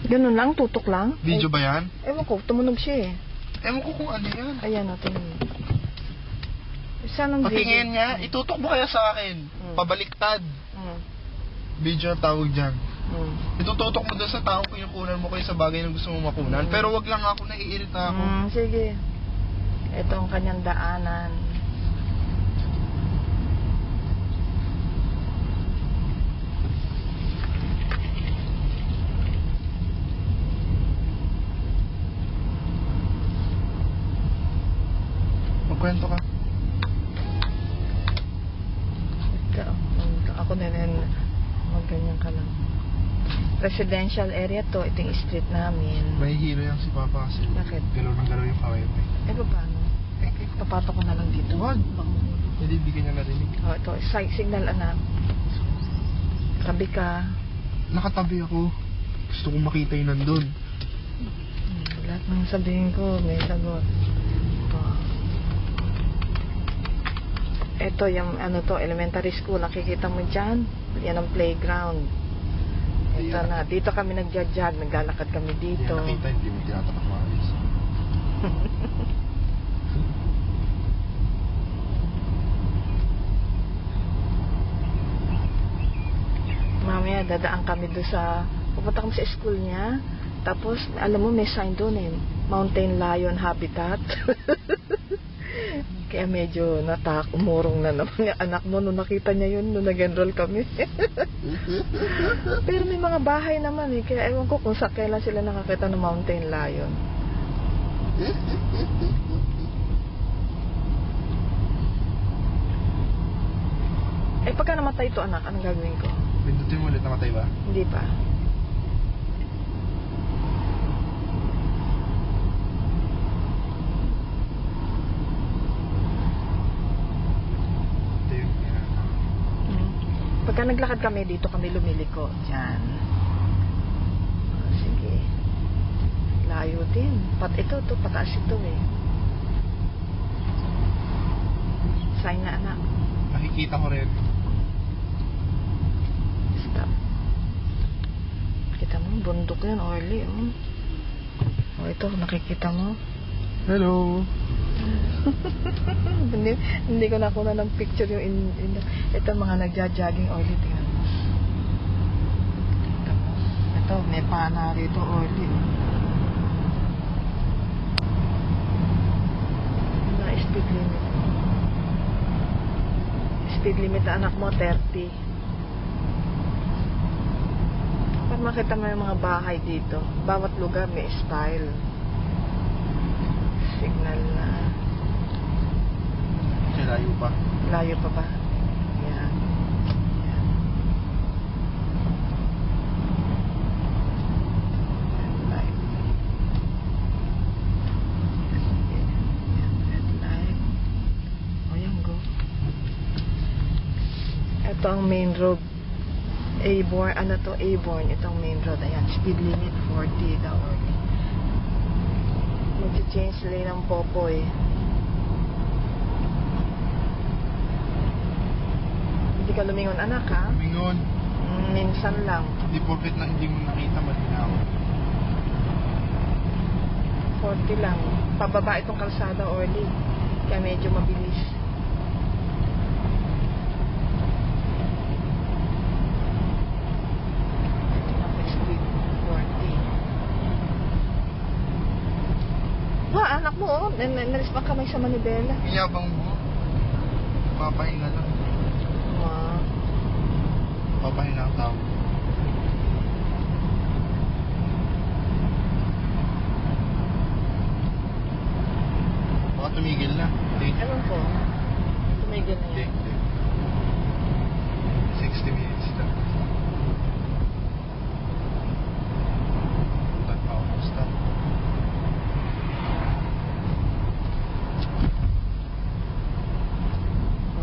Ganun lang, tutok lang. Video ba yan? Ewan ko, tumunog siya eh. Ewan ko kung ano yan. Ayan o, tingin mo. Saan ang Patingin niya, itutok mo kaya sa akin. Pabaliktad. Video ang tawag dyan. Itututok mo doon sa taong kinukunan mo kayo sa bagay na gusto mo makunan. Pero wag lang ako, naiirita ako. Sige. Ito ang kanyang daanan. Magkwento ka. Ako na rin, magganyan ka lang. Residential area to, ito yung street namin. May hilo yan si Papa kasi. Bakit? Galaw ng galaw yung kaway mo. Paano? Papato ko na lang dito. Wag. Hindi, hindi ka niya narinig. Ito, signal anak. Tabi ka. Nakatabi ako. Gusto kong makita yung nandun. Lahat ng sabihin ko, may sagot. Ito yung elementary school, nakikita mo dyan, yan ang playground. Ito na, dito kami nagja-jog, naglalakad kami dito. Hindi nakita, hindi mo tinatapak maalis. Mamaya dadaan kami doon sa, pupunta kami sa school niya, tapos alam mo may sign doon Mountain Lion Habitat. Kaya medyo umurong na naman yung anak mo nung nakita niya yun, nung nag-enroll kami. Pero may mga bahay naman kaya ewan ko kung sa kailan sila nakakita ng Mountain Lion. Pagka namatay ito anak, anong gagawin ko? Pindutin mo ulit, namatay ba? Hindi pa. Pagka naglakad kami, dito kami lumiliko. Diyan. Sige. Layo din. Ito, pataas ito Sign na anak. Nakikita ko rin. Stop. Kita mo, bundok yan, Orly. Ito, nakikita mo. Hello. hindi ko nakuha ng picture yung ito mga nagja-jogging Orly, tingnan mo. Ito, may pana rito Orly. Na speed limit. Speed limit anak mo 30. Para makita mo yung mga bahay dito, bawat lugar may style. Signal na. Layo pa. Layo pa ba? Yan. Red light. Red light. Yan, go. Ito ang main road. Aborn. Aborn. Ito ang main road. Ayan. Speed limit 40 daw. Mag-change lane ng Popoy. Hindi ka lumingon anak ha? Lumingon. Minsan lang. Hindi porket na hindi mo nakita, malinaw. 40 lang. Pababa itong kalsada Orly. Kaya medyo mabilis. Speed 40. Anak mo nalis pa kamay sa manibela. Iyabang mo. Papahinga lang. Papahinga ang tao. Baka tumigil na. Ewan ko. Tumigil na yan. 60 minutes lang. Puntan pa ako ng stop.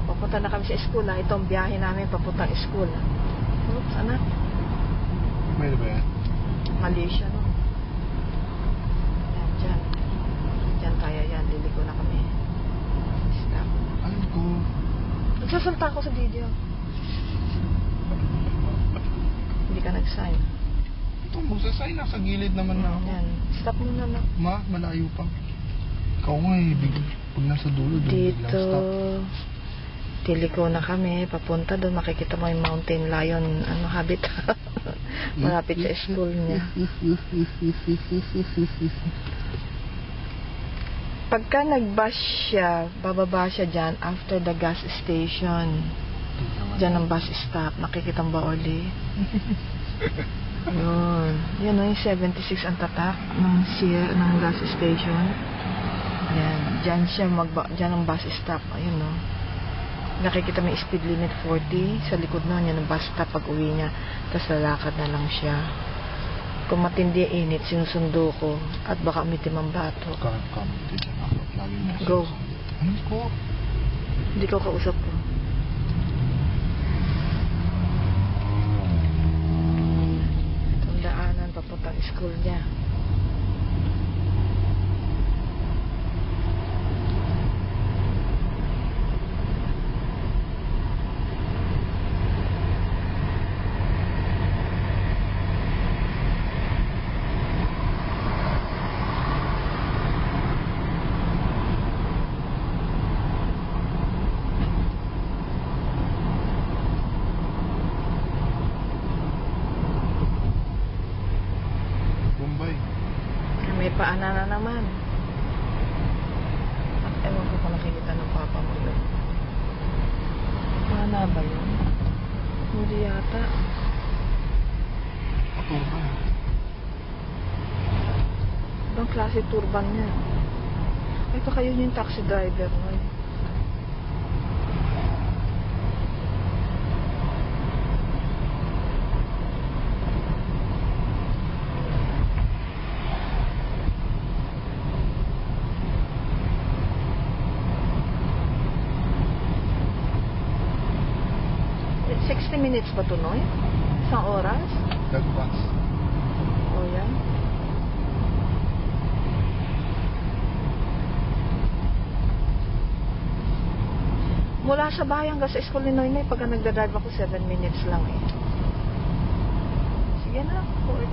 Papunta na kami sa school Ito ang biyahe namin papuntang school Oops, anak. May ba yan? Malaysia no. Yan, dyan kaya yan, liliko na kami. Stop. Alam ko. Nagsasalta ako sa video. Hindi ka nag-sign. to, magsasay, nasa gilid naman na ako. Yan. Stop muna na. Ma, malayo pa. Ikaw nga eh, pag nasa dulo, doon biglang Dito. stop. Tiliko na kami. Papunta doon. Makikita mo yung mountain lion. Habitat. Malapit sa school niya. Pagka nag-bus siya, bababa siya dyan after the gas station. Dyan ang bus stop. Nakikita mo ba, Oli? Yun. Yan o yung 76 ang tatak ng gas station. Yan. Dyan siya dyan ang bus stop. Ayun o. Nakikita mo yung speed limit 40. Sa likod nun, yan ang bus stop pag uwi niya. Tapos lalakad na lang siya. Kung matindi init, sinusundo ko. At baka umitim ang bato. Go. Ano ko? Hindi ko kausap ko. Itong daanan papuntang school niya. Bombay. May paana na naman. At ewan ko kung nakikita ng papa mo yun. Paana ba yun? Hindi yata. Turban. Ibang klase turban niya. Ay, baka yun yung taxi driver mo. Eh, 60 minutes ba ito, Noy? Isang oras? Lagpas. O yan. Mula sa bahay hanggang sa school ni Noynoy, pagka nagdadrive ako, 7 minutes lang eh. Sige na, 40.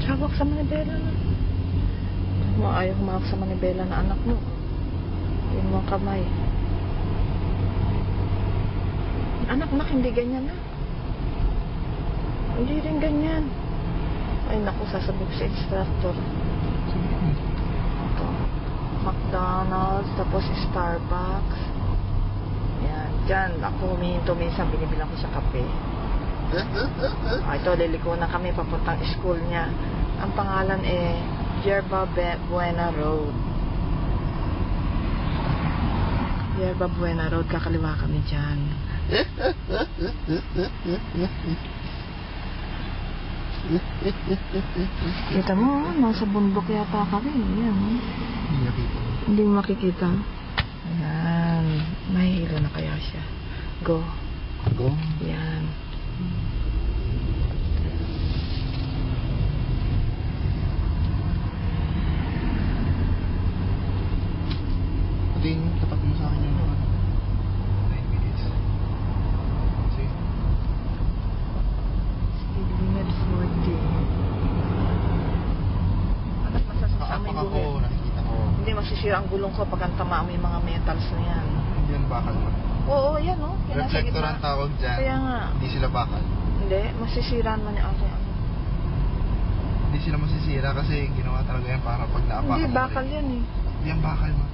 Hawak sa manibela na. Ayaw humawak sa manibela na anak mo. Yun mo ang kamay. Anak, hindi ganyan na. Hindi rin ganyan. Ay, naku, sasabog sa instructor. Ito. McDonald's, tapos Starbucks. Yan, dyan. Ako humihinto minsan, binibilang ko sa kape. Ito, liliko na kami papuntang school niya. Ang pangalan Yerba Buena Road. Yerba Buena Road, kakaliwa kami dyan. Kita mo, nasa bundok yata kami. Yan. Hindi mo makikita. Ayan. Mahihilo na kaya siya. Go. Go. Yan. Pati tapat mo sa akin yung 9 minutes. See? Speed limit 40. Anak, masasasama yung Nakaapak ako, gulong. nakikita ko. Hindi, masisira ang gulong ko pag ang tamaan mo yung mga metals na yan. Hindi yan bakal mo. Oo, yan o. Reflector ang tawag dyan. Kaya nga. Hindi sila bakal. Hindi, masisiraan man yung aking ano. Hindi sila masisira kasi ginawa talaga yan para pag naapakan Hindi, mo bakal rin. yan eh. Hindi yan bakal mo.